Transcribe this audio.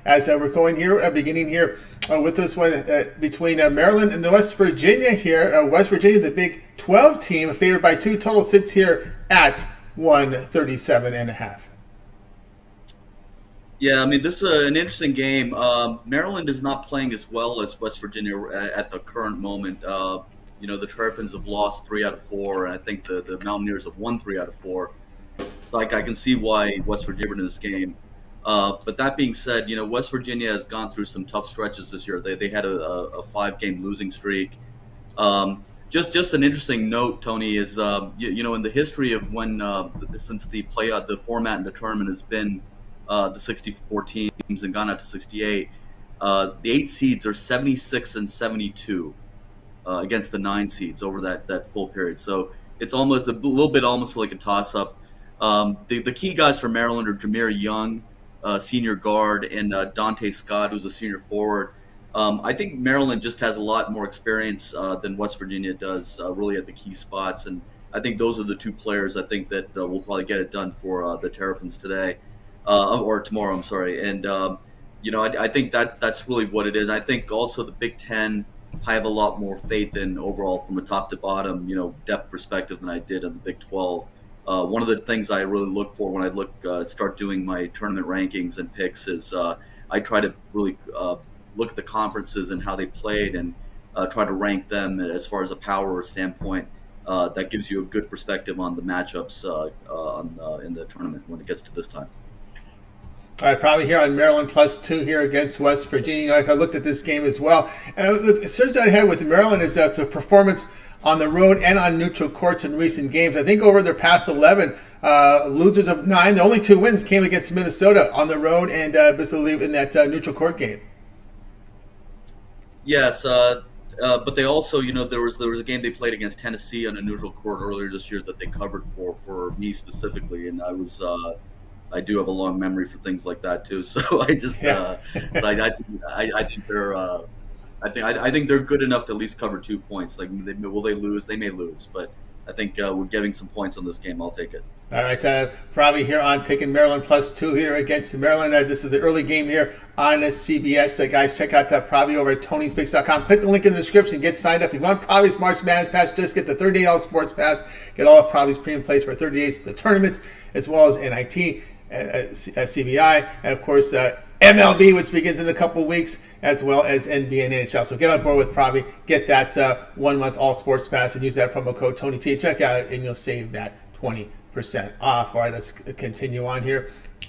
as we're going here, beginning here with this one between Maryland and West Virginia here. West Virginia, the Big 12 team, favored by 2. Total sits here at 137.5. Yeah, I mean, this is an interesting game. Maryland is not playing as well as West Virginia at the current moment. The Terrapins have lost 3 out of 4, and I think the Mountaineers have won 3 out of 4. Like, I can see why West Virginia in this game. But that being said, West Virginia has gone through some tough stretches this year. They had a 5-game losing streak. Just an interesting note, Tony, is in the history of when since the format in the tournament has been the 64 teams and gone out to 68, the 8 seeds are 76 and 72 against the 9 seeds over that full period. So it's almost a little bit almost like a toss-up. The key guys for Maryland are Jameer Young, senior guard, and Dante Scott, who's a senior forward. I think Maryland just has a lot more experience than West Virginia does, really at the key spots, and I think those are the 2 players I think that will probably get it done for the Terrapins today. Or tomorrow, I'm sorry. And, I think that's really what it is. I think also the Big Ten, I have a lot more faith in overall from a top to bottom, depth perspective than I did in the Big 12. One of the things I really look for when I start doing my tournament rankings and picks is I try to really look at the conferences and how they played and try to rank them as far as a power standpoint. That gives you a good perspective on the matchups in the tournament when it gets to this time. All right, probably here on Maryland +2 here against West Virginia. I looked at this game as well. And the search that I had with Maryland is the performance on the road and on neutral courts in recent games. I think over their past 11, losers of 9, the only 2 wins came against Minnesota on the road and basically in that neutral court game. Yes, but they also, there was a game they played against Tennessee on a neutral court earlier this year that they covered for me specifically, and I do have a long memory for things like that too. So I just, I think they're, I think they're good enough to at least cover 2 points. Like, will they lose? They may lose, but I think we're getting some points on this game. I'll take it. All right, Pravy here on taking Maryland +2 here against Maryland. This is the early game here on CBS. Guys, check out Pravy over at Tony'sPicks.com. Click the link in the description. Get signed up. If you want Pravy's March Madness Pass, just get the 30-day all sports pass. Get all of Pravy's premium plays for 30 days to the tournament, as well as NIT, CBI, and of course MLB, which begins in a couple weeks, as well as NBA and NHL. So get on board with Pravy. Get that 1-month all sports pass and use that promo code TonyT. Check out it, and you'll save that 20% off. All right, let's continue on here